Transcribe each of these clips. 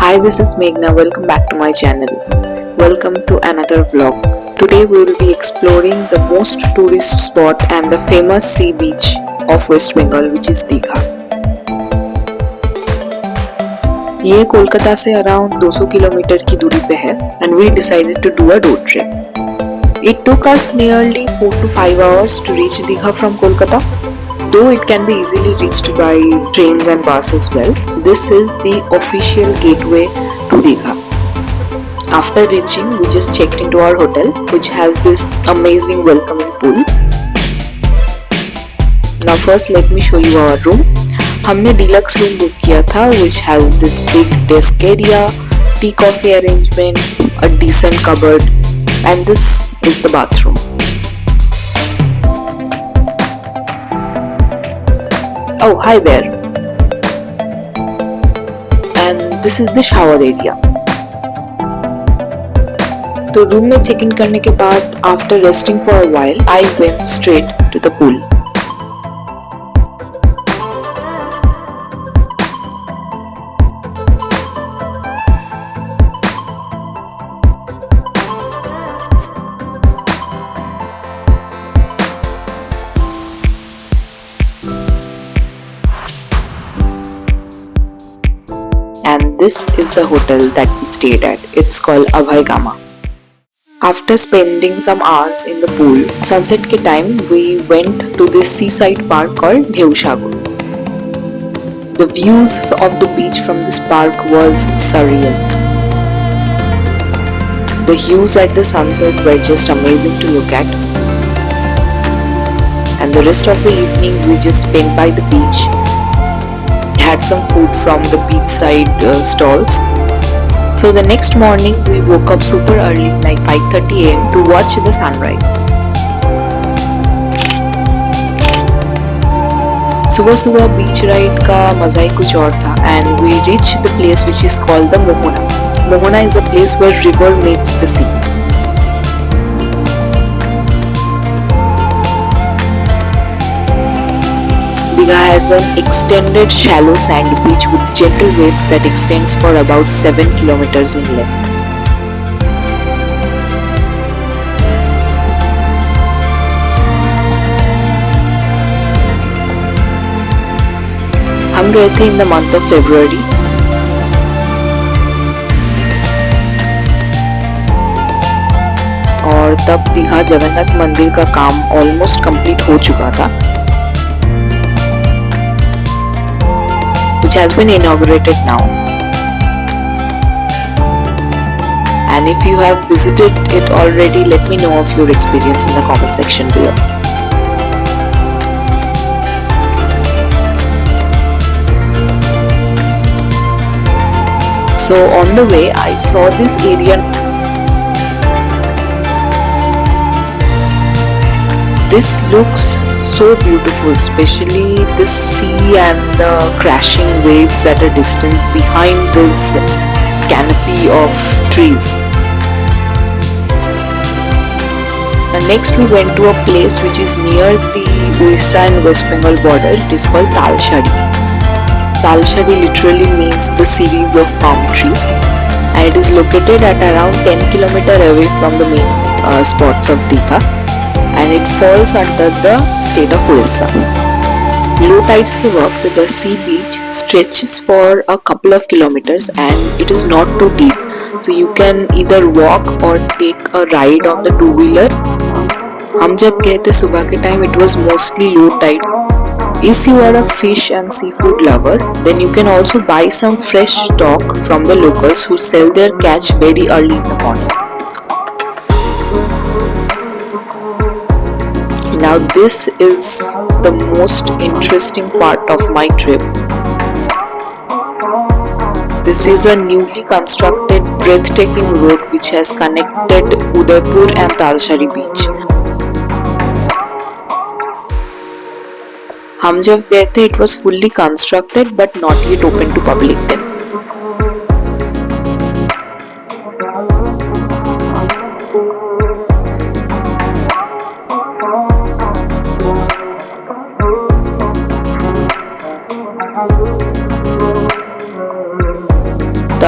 Hi, this is Meghna. Welcome back to my channel. Welcome to another vlog. Today we will be exploring the most tourist spot and the famous sea beach of West Bengal, which is Digha. ये कोलकाता से around 200 kilometre की दूरी पे है and we decided to do a road trip. It took us nearly 4 to 5 hours to reach Digha from Kolkata. Though it can be easily reached by trains and buses as well, this is the official gateway to Digha. After reaching, we just checked into our hotel, which has this amazing welcoming pool. Now first let me show you our room. हमने deluxe room book किया था, which has this big desk area, tea coffee arrangements, a decent cupboard, and this is the bathroom. Oh, hi there. And this is the shower area. तो room में check in करने के बाद after resting for a while, I went straight to the pool. And this is the hotel that we stayed at. It's called Abhay Gama. After spending some hours in the pool, sunset ke time we went to this seaside park called Deushago. The views of the beach from this park was surreal. The hues at the sunset were just amazing to look at. And the rest of the evening we just spent by the beach. Had some food from the beachside stalls. So the next morning we woke up super early, like 5:30 am, to watch the sunrise. सुबह सुबह बीच ride का मजा ही कुछ और था, and we reached the place which is called the Mohona. Mohona is a place where river meets the sea. Digha has an extended shallow sand beach with gentle waves that extends for about 7 kilometers in length. हम गए थे in the month of February. और तब दीघा जगन्नाथ मंदिर का काम almost complete हो चुका था, which has been inaugurated now. And if you have visited it already, let me know of your experience in the comment section below. So on the way I saw this area. This looks so beautiful, especially the sea and the crashing waves at a distance behind this canopy of trees. And next we went to a place which is near the Orissa and West Bengal border. It is called Talshari. Talshari literally means the series of palm trees, and it is located at around 10 kilometers away from the main spots of Digha. And it falls under the state of Orissa. Low tides के वक्त the sea beach stretches for a couple of kilometers and it is not too deep, so you can either walk or take a ride on the two-wheeler. हम जब गए थे सुबह के time, it was mostly low tide. If you are a fish and seafood lover, then you can also buy some fresh stock from the locals who sell their catch very early in the morning. Now this is the most interesting part of my trip. This is a newly constructed breathtaking road which has connected Udaipur and Talshari beach. हम जब गए थे it was fully constructed but not yet open to public then.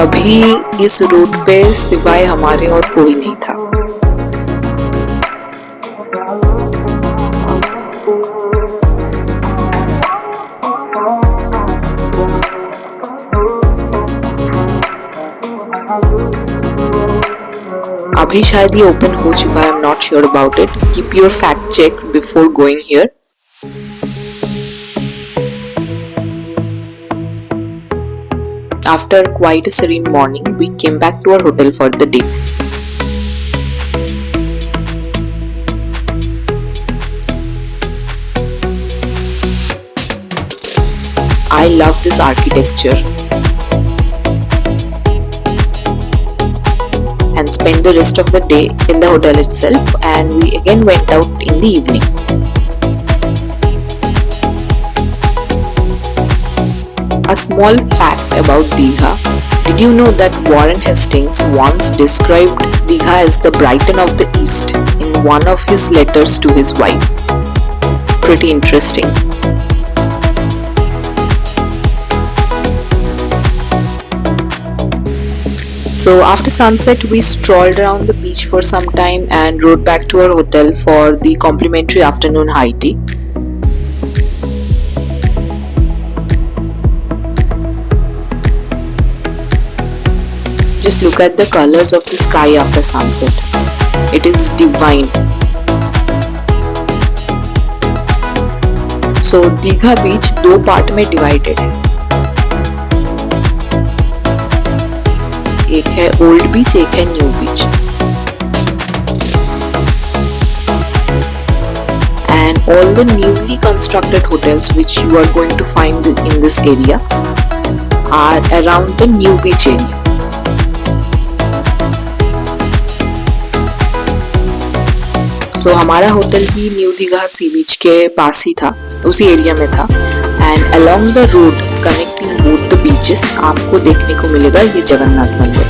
तभी इस root पे सिवाय हमारे और कोई नहीं था। अभी शायद ये ओपन हो चुका है, I am not sure about it. Keep your fact check before going here. After quite a serene morning, we came back to our hotel for the day. I love this architecture and spent the rest of the day in the hotel itself, and we again went out in the evening. A small fact about Digha. Did you know that Warren Hastings once described Digha as the Brighton of the East in one of his letters to his wife? Pretty interesting. So after sunset, we strolled around the beach for some time and rode back to our hotel for the complimentary afternoon high tea. Just look at the colors of the sky after sunset. It is divine. So Digha beach दो part में divided है। एक है old बीच, एक है new beach. And all the newly constructed hotels which you are going to find in this area are around the new beach area. So हमारा hotel भी new Digha सी बीच के पास ही था, उसी एरिया में था। And along the road connecting both the beaches आपको देखने को मिलेगा ये जगन्नाथ मंदिर।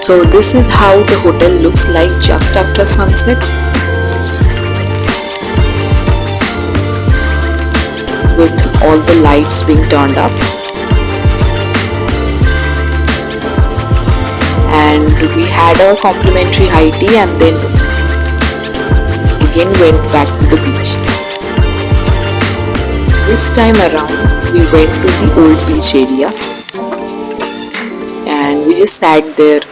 So this is how the hotel looks like just after sunset, with all the lights being turned up, and we had our complimentary high tea and then again went back to the beach. This time around we went to the old beach area and we just sat there.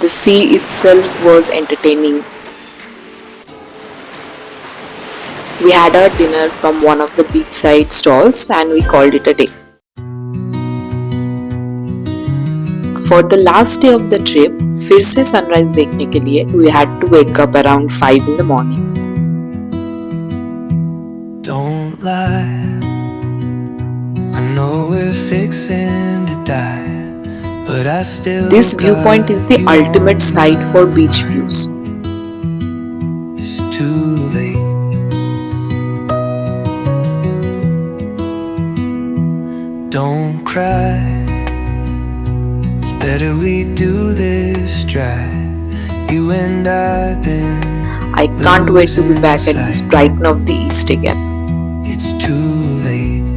The sea itself was entertaining. We had our dinner from one of the beachside stalls and we called it a day. For the last day of the trip, फिर से sunrise देखने के लिए we had to wake up around 5 in the morning. Don't lie, I know we're fixing to die, but I still. This viewpoint is the ultimate site for beach views. It's too late. Don't cry, it's better we do this dry. You and I've been. I can't wait to be back at this Brighton of the East again. It's too late,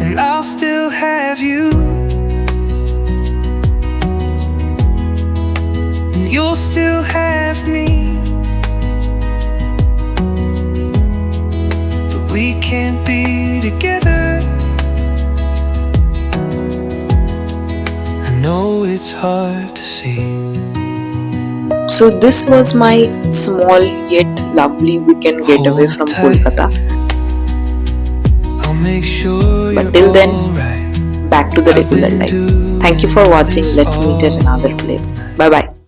and I'll still have you, and you'll still have me. We can't be together. I know it's hard to see. So this was my small yet lovely weekend getaway from Kolkata. I'll make sure. But till then, back to the regular life. Thank you for watching. Let's meet at another place. Bye bye.